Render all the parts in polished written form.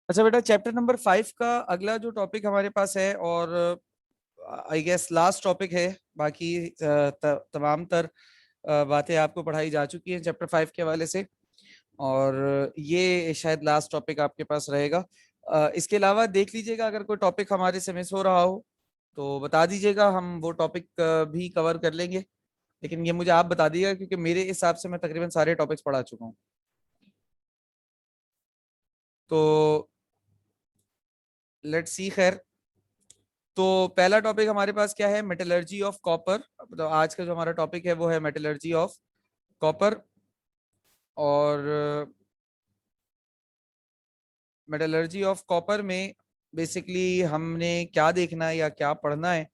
अच्छा बेटा, chapter number 5 का अगला जो टॉपिक हमारे पास है, और आई गेस लास्ट टॉपिक है। बाकी तमाम तर बातें आपको पढ़ाई जा चुकी हैं चैप्टर 5 के हवाले से, और ये शायद लास्ट टॉपिक आपके पास रहेगा। इसके अलावा देख लीजिएगा, अगर कोई टॉपिक हमारे से मिस हो रहा हो तो बता दीजिएगा, हम वो टॉपिक भी कवर कर लेंगे। लेकिन ये मुझे आप बता दीजिएगा, क्योंकि मेरे हिसाब से मैं तकरीबन सारे टॉपिक्स पढ़ा चुका हूँ। तो लेट्स सी। खैर, तो पहला टॉपिक हमारे पास क्या है? Metallurgy of copper. तो आज का जो हमारा टॉपिक है वो है मेटलर्जी ऑफ कॉपर। और मेटलर्जी ऑफ कॉपर में बेसिकली हमने क्या देखना है या क्या पढ़ना है,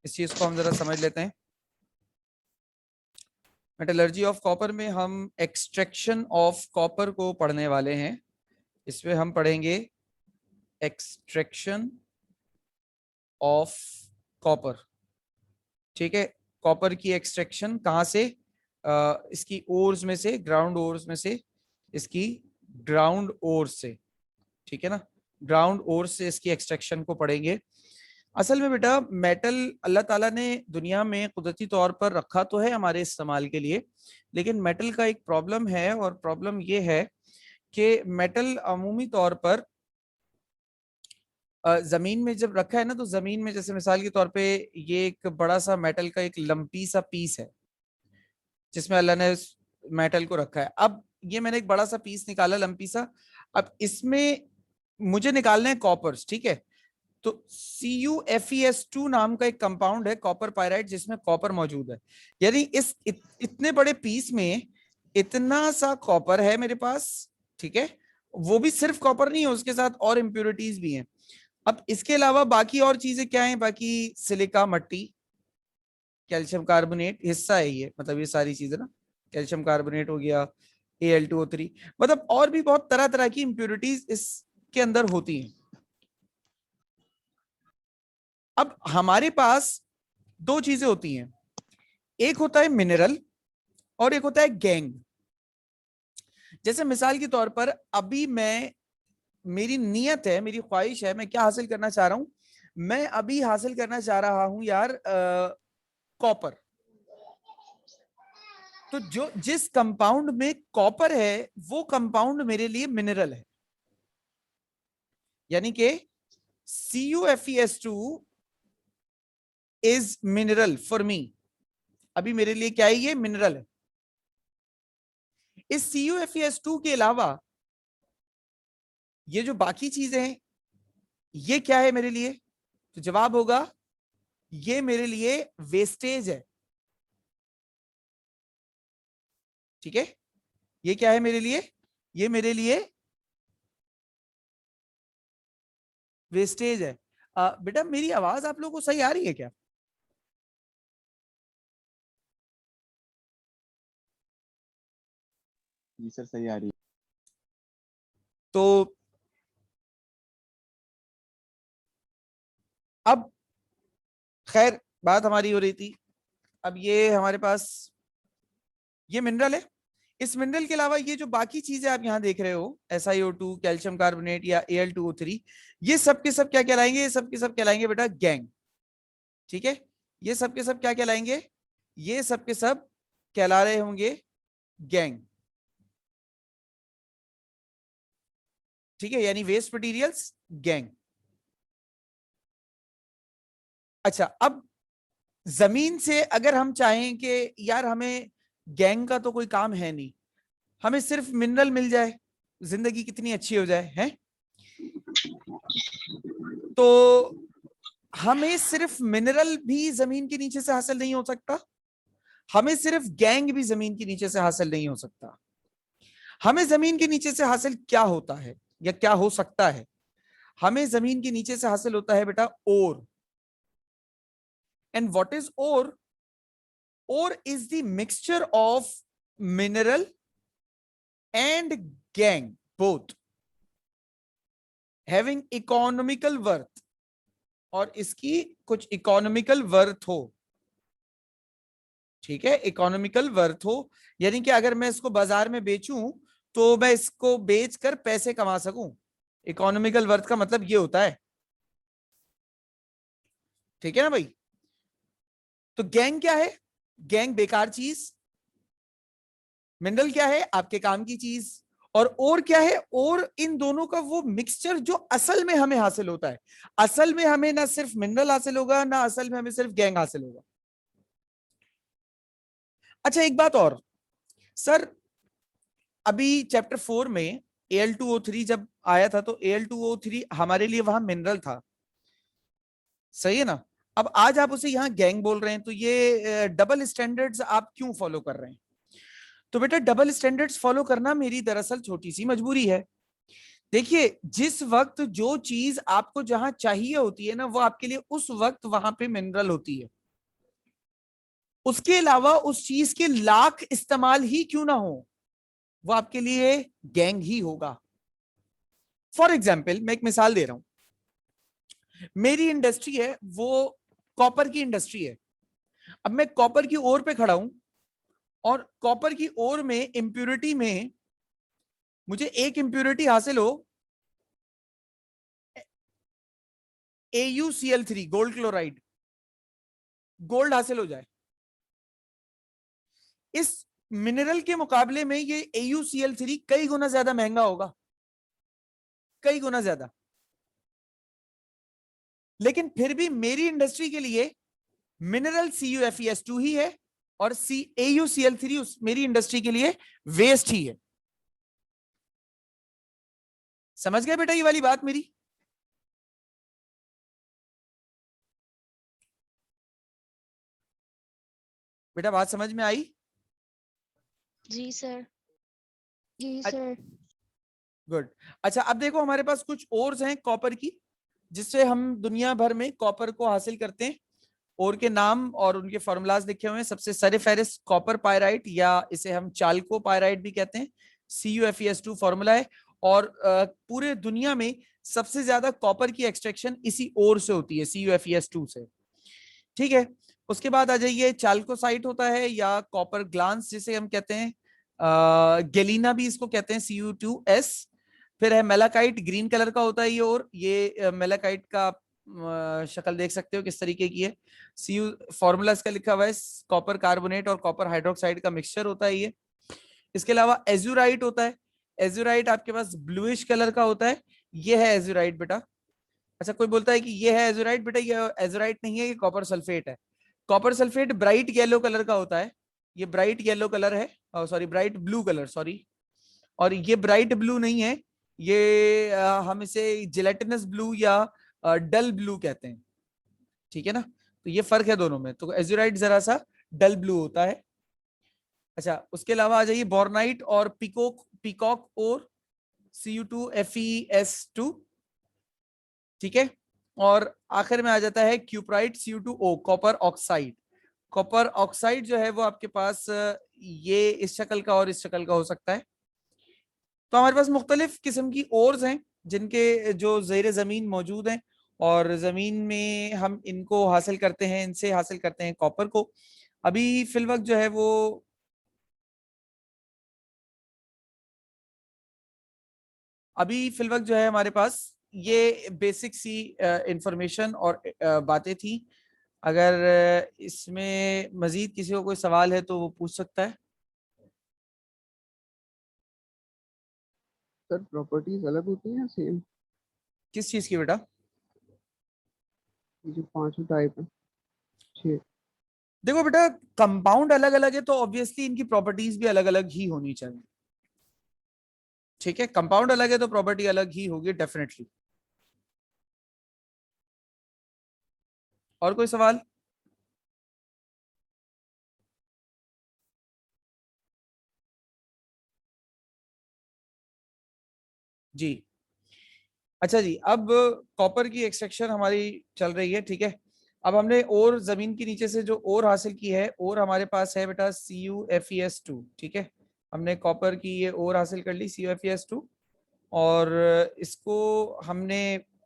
इस चीज को हम जरा समझ लेते हैं। मेटलर्जी ऑफ कॉपर में हम एक्सट्रैक्शन ऑफ कॉपर को पढ़ने वाले हैं। इसमें हम पढ़ेंगे एक्सट्रैक्शन ऑफ कॉपर। ठीक है, कॉपर की एक्सट्रैक्शन कहाँ से? इसकी ओर्स में से, ग्राउंड ओर्स में से, इसकी ग्राउंड ओर्स से। ठीक है ना, ग्राउंड ओर्स से इसकी एक्सट्रैक्शन को पढ़ेंगे। असल में बेटा, मेटल अल्लाह ताला ने दुनिया में कुदरती तौर पर रखा तो है हमारे इस्तेमाल के लिए, लेकिन मेटल का एक प्रॉब्लम है, और प्रॉब्लम ये है कि मेटल अमूमी तौर पर जमीन में जब रखा है ना, तो जमीन में जैसे मिसाल के तौर पे ये एक बड़ा सा मेटल का एक लंपी सा पीस है जिसमें अल्लाह ने मेटल को रखा है। अब ये मैंने एक बड़ा सा पीस निकाला, लंपी सा। अब इसमें मुझे निकालना है कॉपर्स। ठीक है, तो CuFeS2 नाम का एक कंपाउंड है, कॉपर पायराइड, जिसमें कॉपर मौजूद है। यानी इतने बड़े पीस में इतना सा कॉपर है मेरे पास। ठीक है, वो भी सिर्फ कॉपर नहीं है, उसके साथ और इंप्योरिटीज भी हैं। अब इसके अलावा बाकी और चीजें क्या हैं? बाकी सिलिका, मट्टी, कैल्शियम कार्बोनेट हिस्सा है ये, मतलब ये सारी चीजें ना, कैल्शियम कार्बोनेट हो गया, Al2O3, मतलब और भी बहुत तरह तरह की इंप्योरिटीज इसके अंदर होती हैं। अब हमारे पास दो चीजें होती हैं, एक होता है मिनरल और एक होता है गैंग। जैसे मिसाल के तौर पर अभी मैं, मेरी नियत है, मेरी ख्वाहिश है, मैं क्या हासिल करना चाह रहा हूं? मैं अभी हासिल करना चाह रहा हूं यार कॉपर। तो जो जिस कंपाउंड में कॉपर है वो कंपाउंड मेरे लिए मिनरल है। यानी कि CuFeS2 is mineral for me. अभी मेरे लिए क्या है? ये मिनरल है। इस CuFeS2 के अलावा ये जो बाकी चीजें हैं, ये क्या है मेरे लिए? तो जवाब होगा, ये मेरे लिए वेस्टेज है। ठीक है, ये क्या है मेरे लिए? ये मेरे लिए वेस्टेज है। बेटा, मेरी आवाज आप लोगों को सही आ रही है क्या? जी सर, सही आ रही है। तो अब खैर, बात हमारी हो रही थी, अब ये हमारे पास ये मिनरल है। इस मिनरल के अलावा ये जो बाकी चीजें आप यहां देख रहे हो, SiO2, कैल्शियम कार्बोनेट या Al2O3, ये सब के सब क्या कहलाएंगे? ये सब के सब कहलाएंगे बेटा गैंग। ठीक है, ये सब के सब क्या कहलाएंगे? ये सब के सब कहला रहे होंगे गैंग। ठीक है, यानी वेस्ट मटेरियल्स, गैंग। अच्छा, अब जमीन से अगर हम चाहें कि यार हमें गैंग का तो कोई काम है नहीं, हमें सिर्फ मिनरल मिल जाए, जिंदगी कितनी अच्छी हो जाए, है? तो हमें सिर्फ मिनरल भी जमीन के नीचे से हासिल नहीं हो सकता, हमें सिर्फ गैंग भी जमीन के नीचे से हासिल नहीं हो सकता। हमें जमीन के नीचे से हासिल क्या होता है या क्या हो सकता है? हमें जमीन के नीचे से हासिल होता है बेटा ore. And what is ore? Ore is the mixture of mineral and gangue, both having economical worth, और इसकी कुछ इकोनॉमिकल वर्थ हो। ठीक है, इकोनॉमिकल वर्थ हो, यानी कि अगर मैं इसको बाजार में बेचूं तो मैं इसको बेचकर पैसे कमा सकूं। इकोनॉमिकल वर्थ का मतलब ये होता है, ठीक है ना भाई। तो गैंग क्या है? गैंग बेकार चीज, मिनरल क्या है? आपके काम की चीज। और क्या है? और इन दोनों का वो मिक्सचर जो असल में हमें हासिल होता है। असल में हमें ना सिर्फ मिनरल हासिल होगा, ना असल में हमें सिर्फ गैंग हासिल होगा। अच्छा एक बात और सर, अभी चैप्टर 4 में Al2O3 जब आया था तो Al2O3 हमारे लिए वहां मिनरल था, सही है ना। अब आज आप उसे यहां गैंग बोल रहे हैं, तो ये डबल स्टैंडर्ड्स आप क्यों फॉलो कर रहे हैं? तो बेटा डबल स्टैंडर्ड्स फॉलो करना मेरी दरअसल छोटी सी मजबूरी है। देखिए जिस वक्त जो चीज आपको जहां चाहिए होती है ना, वो आपके लिए उस वक्त वहां पे मिनरल होती है। उसके अलावा उस चीज के लाख इस्तेमाल ही क्यों ना हो, वो आपके लिए गैंग ही होगा। फॉर एग्जाम्पल मैं एक मिसाल दे रहा हूं, मेरी इंडस्ट्री है वो कॉपर की इंडस्ट्री है। अब मैं कॉपर की ओर पे खड़ा हूं, और कॉपर की ओर में इंप्योरिटी में मुझे एक इंप्योरिटी हासिल हो, AuCl3 गोल्ड क्लोराइड, गोल्ड हासिल हो जाए। इस मिनरल के मुकाबले में ये AuCl3 कई गुना ज्यादा महंगा होगा, कई गुना ज्यादा। लेकिन फिर भी मेरी इंडस्ट्री के लिए मिनरल CuFeS2 ही है, और AuCl3 मेरी इंडस्ट्री के लिए वेस्ट ही है। समझ गए बेटा ये वाली बात मेरी? बेटा बात समझ में आई? जी सर। जी अच्छा, सर। गुड। अच्छा अब देखो हमारे पास कुछ ओर्स हैं कॉपर की, जिससे हम दुनिया भर में कॉपर को हासिल करते हैं। ओर के नाम और उनके फॉर्मूलाज लिखे हुए हैं। सबसे सरीफेरस कॉपर पायराइट, या इसे हम चाल्को पायराइट भी कहते हैं, CuFeS2 फॉर्मूला है। और पूरे दुनिया में सबसे ज्यादा कॉपर की एक्सट्रैक्शन इसी ओर से होती है, CuFeS2 से, ठीक है। उसके बाद आ जाइए, चाल्कोसाइट होता है या कॉपर ग्लांस जिसे हम कहते हैं, गेलिना भी इसको कहते हैं, Cu2S। फिर है मेलाकाइट, ग्रीन कलर का होता है ये, और ये मेलाकाइट का शक्ल देख सकते हो किस तरीके की है। Cu फॉर्मूला इसका लिखा हुआ है, कॉपर कार्बोनेट और कॉपर हाइड्रोक्साइड का मिक्सचर होता है ये। इसके अलावा एजुराइट होता है। एजुराइट आपके पास ब्लूइश कलर का होता है, ये है एजुराइट बेटा। अच्छा कोई बोलता है कि ये है एजुराइट, बेटा ये एजुराइट नहीं है, ये कॉपर सल्फेट है। Copper sulphate bright yellow colour का होता है, ये ब्राइट येलो कलर है, sorry bright blue colour, sorry. और ये ब्राइट ब्लू नहीं है, ये हम इसे जिलेटिनस ब्लू या डल ब्लू कहते हैं, ठीक है ना। तो ये फर्क है दोनों में, तो एजुराइट जरा सा डल ब्लू होता है। अच्छा उसके अलावा आ जाइए बोर्नाइट और पिकॉक, पिकॉक और Cu2FeS2, ठीक है। और आखिर में आ जाता है cuprite Cu2O, copper oxide. Copper oxide जो है वो आपके पास ये इस शक्ल का और इस शक्ल का हो सकता है। तो हमारे पास मुख्तलिफ किस्म की ओर्स हैं जिनके जो ज़ेरे ज़मीन मौजूद हैं, और ज़मीन में हम इनको हासिल करते हैं, इनसे हासिल करते हैं कॉपर को। अभी फिल वक्त जो है वो अभी फिल वक्त जो है हमारे पास ये बेसिक सी इंफॉर्मेशन और बातें थी। अगर इसमें मजीद किसी को कोई सवाल है तो वो पूछ सकता है। सर प्रॉपर्टीज अलग होती हैं या सेम? किस चीज की बेटा? ये जो पांचों टाइप है, छह। देखो बेटा कंपाउंड अलग अलग है तो ऑब्वियसली इनकी प्रॉपर्टीज भी अलग अलग ही होनी चाहिए, ठीक है। कंपाउंड अलग है तो प्रॉपर्टी अलग ही होगी डेफिनेटली। और कोई सवाल? जी। अच्छा जी, अब कॉपर की एक्सट्रैक्शन हमारी चल रही है, ठीक है। अब हमने और जमीन के नीचे से जो और हासिल की है, और हमारे पास है बेटा CuFeS2, ठीक है। हमने कॉपर की ये और हासिल कर ली CuFeS2, और इसको हमने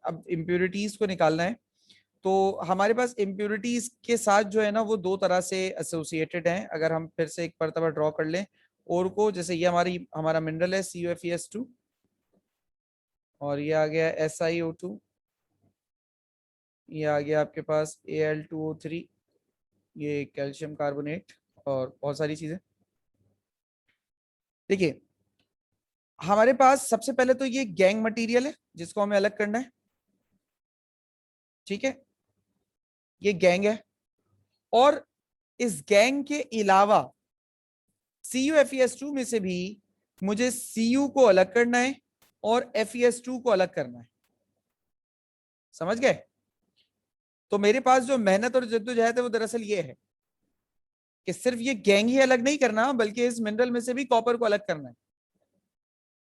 अब इम्प्योरिटीज को निकालना है। तो हमारे पास इम्प्योरिटीज के साथ जो है ना वो दो तरह से एसोसिएटेड हैं। अगर हम फिर से एक मरतबा ड्रॉ कर लें और को, जैसे ये हमारा मिनरल है CuFeS2, और ये आ गया SiO2, ये आ गया आपके पास Al2O3, ये कैल्शियम कार्बोनेट और बहुत सारी चीजें। देखिए हमारे पास सबसे पहले तो ये गैंग मटेरियल है जिसको हमें अलग करना है, ठीक है, ये गैंग है। और इस गैंग के अलावा CuFeS2 में से भी मुझे Cu को अलग करना है और FeS2 को अलग करना है, समझ गए? तो मेरे पास जो मेहनत और जद्दोजहद है वो दरअसल ये है कि सिर्फ ये गैंग ही अलग नहीं करना बल्कि इस मिनरल में से भी कॉपर को अलग करना है।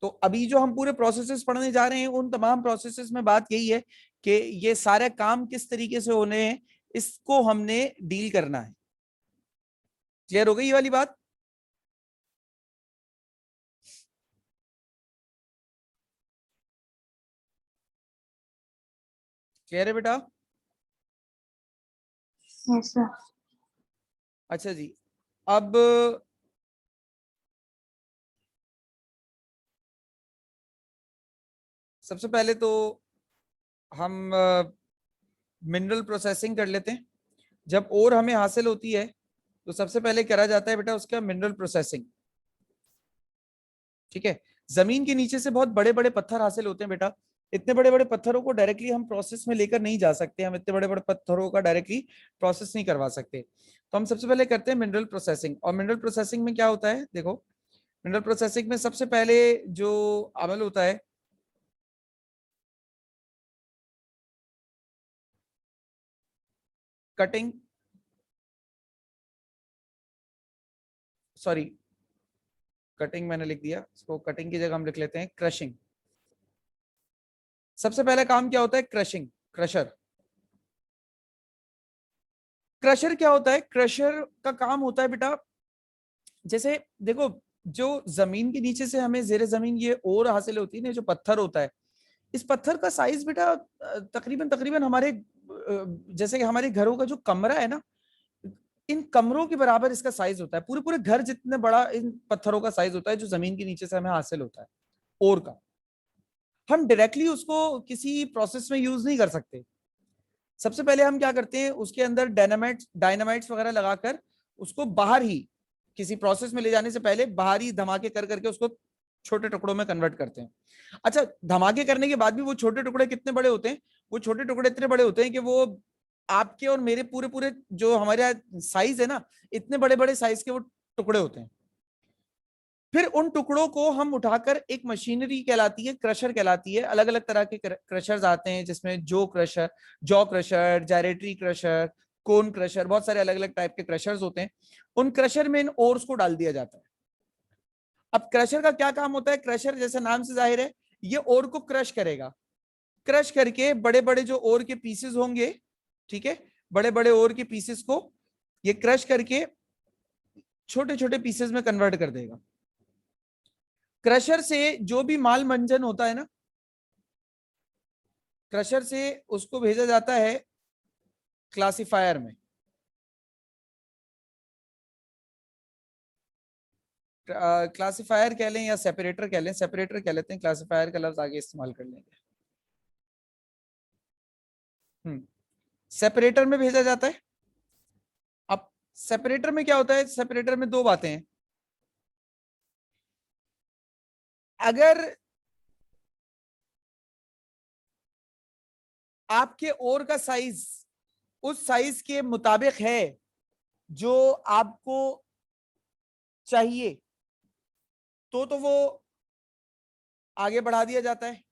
तो अभी जो हम पूरे प्रोसेसेस पढ़ने जा रहे हैं उन तमाम प्रोसेसेस में बात यही है कि ये सारे काम किस तरीके से होने हैं, इसको हमने डील करना है। क्लियर हो गई ये वाली बात? क्लियर है बेटा? Yes sir. अच्छा जी, अब सबसे पहले तो हम मिनरल प्रोसेसिंग कर लेते हैं। जब ओर हमें हासिल होती है तो सबसे पहले करा जाता है बेटा उसका मिनरल प्रोसेसिंग, ठीक है। जमीन के नीचे से बहुत बड़े बड़े पत्थर हासिल होते हैं बेटा। इतने बड़े बड़े पत्थरों को डायरेक्टली हम प्रोसेस में लेकर नहीं जा सकते, हम इतने बड़े बड़े पत्थरों का डायरेक्टली प्रोसेस नहीं करवा सकते। तो हम सबसे पहले करते हैं मिनरल प्रोसेसिंग। और मिनरल प्रोसेसिंग में क्या होता है, देखो मिनरल प्रोसेसिंग में सबसे पहले जो अमल होता है कटिंग, सॉरी कटिंग मैंने लिख दिया, इसको कटिंग की जगह हम लिख लेते हैं क्रशिंग। सबसे पहला काम क्या होता है, क्रशिंग, क्रशर। क्रशर क्या होता है, क्रशर का काम होता है बेटा, जैसे देखो जो जमीन के नीचे से हमें जेर जमीन ये ओर हासिल होती है ना, जो पत्थर होता है, इस पत्थर का साइज बेटा तकरीबन तकरीबन हमारे जैसे कि हमारे घरों का जो कमरा है ना, इन कमरों के बराबर इसका साइज होता है। पूरे पूरे घर जितने बड़ा इन पत्थरों का साइज होता है जो जमीन के नीचे से हमें हासिल होता है ओर का। हम डायरेक्टली उसको किसी प्रोसेस में यूज नहीं कर सकते। सबसे पहले हम क्या करते हैं, उसके अंदर डायनामाइट्स वगैरह लगाकर उसको बाहर ही किसी प्रोसेस में ले जाने से पहले बाहर ही धमाके कर करके उसको छोटे टुकड़ों में कन्वर्ट करते हैं। अच्छा, धमाके करने के बाद भी वो छोटे टुकड़े कितने बड़े होते हैं, वो छोटे टुकड़े इतने बड़े होते हैं कि वो आपके और मेरे पूरे पूरे जो हमारे साइज है ना, इतने बड़े बड़े साइज के वो टुकड़े होते हैं। फिर उन टुकड़ों को हम उठाकर एक मशीनरी कहलाती है, क्रशर कहलाती है। अलग अलग तरह के क्रशर्स आते हैं जिसमें जॉ क्रशर, जायरेटरी क्रशर, कोन क्रशर, बहुत सारे अलग अलग टाइप के क्रशर्स होते हैं। उन क्रशर में इन ओर्स को डाल दिया जाता है। अब क्रशर का क्या काम होता है, क्रशर जैसे नाम से जाहिर है ये ओर को क्रश करेगा। क्रश करके बड़े बड़े जो ओर के पीसेस होंगे, ठीक है, बड़े बड़े ओर के पीसेस को ये क्रश करके छोटे छोटे पीसेस में कन्वर्ट कर देगा। क्रशर से जो भी माल मंजन होता है ना, क्रशर से उसको भेजा जाता है क्लासिफायर में। क्लासिफायर कह लें या सेपरेटर कह लें, सेपरेटर कह लेते हैं, क्लासिफायर का लफ्ज आगे इस्तेमाल कर लेंगे। सेपरेटर में भेजा जाता है। अब सेपरेटर में क्या होता है, सेपरेटर में दो बातें हैं। अगर आपके ओर का साइज उस साइज के मुताबिक है जो आपको चाहिए तो वो आगे बढ़ा दिया जाता है।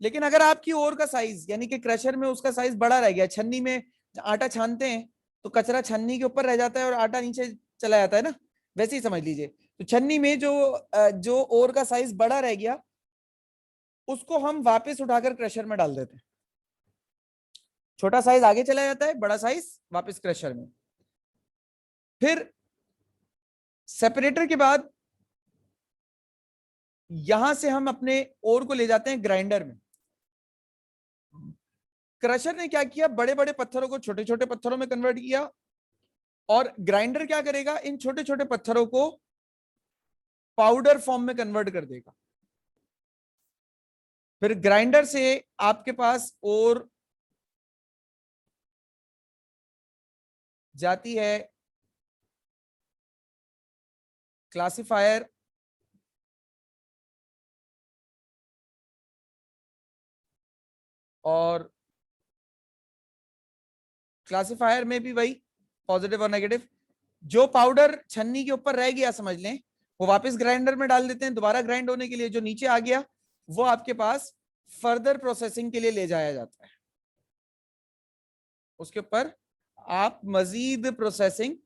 लेकिन अगर आपकी ओर का साइज यानी कि क्रशर में उसका साइज बड़ा रह गया, छन्नी में आटा छानते हैं तो कचरा छन्नी के ऊपर रह जाता है और आटा नीचे चला जाता है ना, वैसे ही समझ लीजिए। तो छन्नी में जो ओर का साइज बड़ा रह गया उसको हम वापस उठाकर क्रशर में डाल देते हैं। छोटा साइज आगे चला जाता है, बड़ा साइज वापस क्रशर में। फिर सेपरेटर के बाद यहां से हम अपने ओर को ले जाते हैं ग्राइंडर में। क्रशर ने क्या किया, बड़े बड़े पत्थरों को छोटे छोटे पत्थरों में कन्वर्ट किया और ग्राइंडर क्या करेगा, इन छोटे छोटे पत्थरों को पाउडर फॉर्म में कन्वर्ट कर देगा। फिर ग्राइंडर से आपके पास और जाती है क्लासिफायर, और क्लासिफायर में भी वही पॉजिटिव और नेगेटिव। जो पाउडर छन्नी के ऊपर रह गया समझ लें, वो वापस ग्राइंडर में डाल देते हैं दोबारा ग्राइंड होने के लिए। जो नीचे आ गया वो आपके पास फर्दर प्रोसेसिंग के लिए ले जाया जाता है। उसके ऊपर आप मजीद प्रोसेसिंग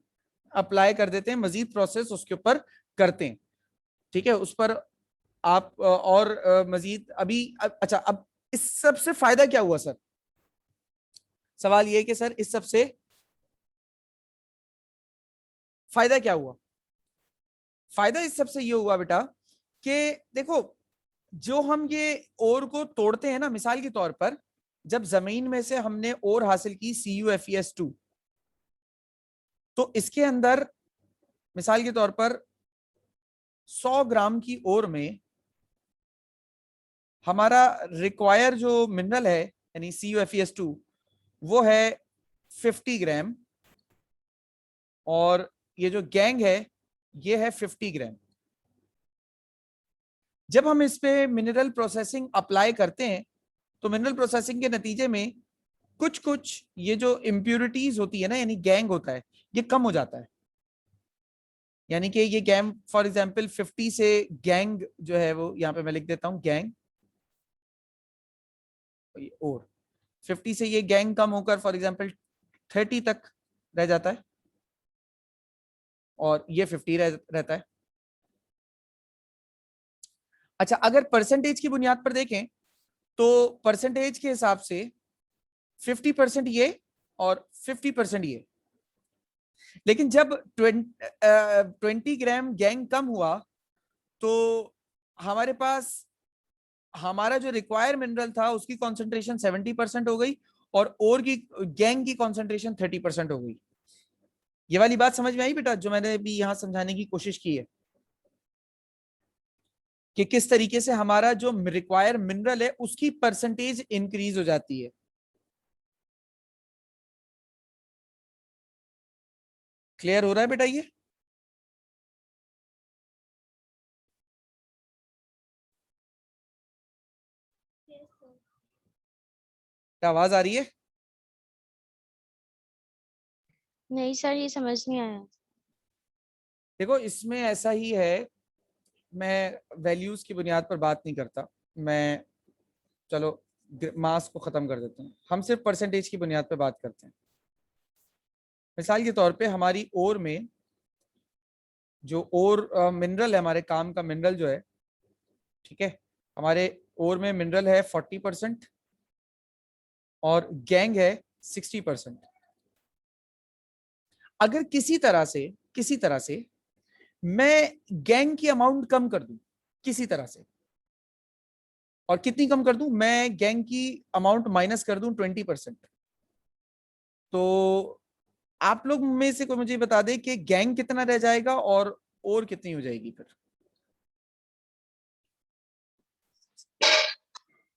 अप्लाई कर देते हैं, मजीद प्रोसेस उसके ऊपर करते हैं। ठीक है, उस पर आप और मजीद अभी अच्छा, अब इस सब से फायदा क्या हुआ सर? सवाल ये है कि सर इस सब से फायदा क्या हुआ? फायदा इस सब से ये हुआ बेटा कि देखो, जो हम ये ओर को तोड़ते हैं ना, मिसाल के तौर पर जब जमीन में से हमने ओर हासिल की CuFeS2, तो इसके अंदर मिसाल के तौर पर 100 ग्राम की ओर में हमारा रिक्वायर जो मिनरल है यानी CuFeS2 वो है 50 ग्राम, और ये जो गैंग है ये है 50 ग्राम। जब हम इस पे मिनरल प्रोसेसिंग अप्लाई करते हैं तो मिनरल प्रोसेसिंग के नतीजे में कुछ कुछ ये जो इम्प्यूरिटीज होती है ना, यानी गैंग होता है, ये कम हो जाता है। यानी कि ये गैंग फॉर एग्जांपल 50 से गैंग जो है वो यहां पे मैं लिख देता हूं गैंग, और 50 से ये गैंग कम होकर फॉर एग्जांपल 30 तक रह जाता है, और ये 50 रहता है। अच्छा, अगर परसेंटेज की बुनियाद पर देखें तो परसेंटेज के हिसाब से 50% ये और 50% ये। लेकिन जब 20 ग्राम गैंग कम हुआ तो हमारे पास हमारा जो रिक्वायर मिनरल था उसकी कॉन्सेंट्रेशन 70% हो गई, और ओर की गैंग की कॉन्सेंट्रेशन 30% हो गई। ये वाली बात समझ में आई बेटा, जो मैंने भी यहां समझाने की कोशिश की है कि किस तरीके से हमारा जो रिक्वायर मिनरल है उसकी परसेंटेज इंक्रीज हो जाती है। क्लियर हो रहा है बेटा ये? क्या आवाज आ रही है? नहीं सर, ये समझ नहीं आया। देखो, इसमें ऐसा ही है, मैं वैल्यूज की बुनियाद पर बात नहीं करता। मैं, चलो मास को खत्म कर देते हैं, हम सिर्फ परसेंटेज की बुनियाद पर बात करते हैं। मिसाल के तौर पे हमारी ओर में जो ओर मिनरल है, हमारे काम का मिनरल जो है, ठीक है, हमारे ओर में मिनरल है 40% और गैंग है 60%। अगर किसी तरह से मैं गैंग की अमाउंट कम कर दूं, किसी तरह से, और कितनी कम कर दूं, मैं गैंग की अमाउंट माइनस कर दूं 20%, तो आप लोग में से कोई मुझे बता दे कि गैंग कितना रह जाएगा और कितनी हो जाएगी फिर?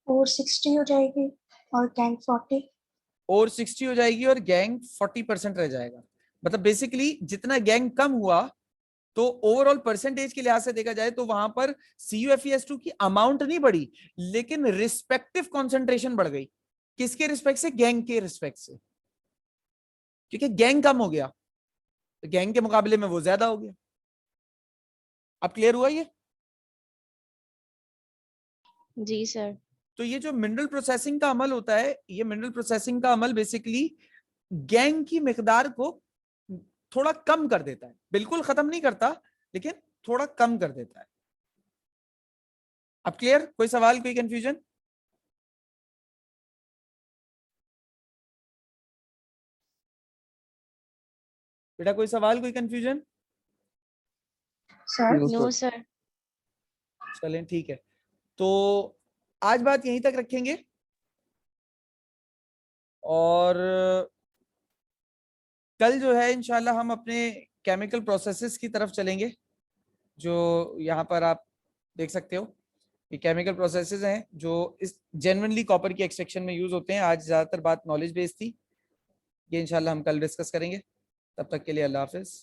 और 60 हो जाएगी और गैंग 40। और 60 हो जाएगी और गैंग 40% रह जाएगा। मतलब बेसिकली जितना गैंग कम हुआ, तो ओवरऑल परसेंटेज के लिहाज से देखा जाए तो वहां पर CuFeS2 की अमाउंट नहीं बढ़ी, लेकिन रिस्पेक्टिव कॉन्सेंट्रेशन बढ़ गई। किसके रिस्पेक्ट से? गैंग के रिस्पेक्ट से, क्योंकि गैंग कम हो गया तो गैंग के मुकाबले में वो ज्यादा हो गया। अब क्लियर हुआ ये? जी सर। तो ये जो मिनरल प्रोसेसिंग का अमल होता है, ये मिनरल प्रोसेसिंग का अमल बेसिकली गैंग की मिकदार को थोड़ा कम कर देता है, बिल्कुल खत्म नहीं करता, लेकिन थोड़ा कम कर देता है। अब क्लियर? कोई सवाल, कोई कंफ्यूजन? बेटा कोई सवाल, कोई confusion? Sir no no sir. Sir. चलें ठीक है, तो आज बात यहीं तक रखेंगे, और कल जो है इंशाल्लाह हम अपने केमिकल प्रोसेसेस की तरफ चलेंगे, जो यहाँ पर आप देख सकते हो। ये केमिकल प्रोसेसेस हैं जो इस जेन्युइनली कॉपर की एक्सट्रैक्शन में यूज होते हैं। आज ज़्यादातर बात नॉलेज बेस्ड थी, ये इंशाल्लाह हम कल डिस्कस करेंगे। तब तक के लिए अल्लाह हाफिज़।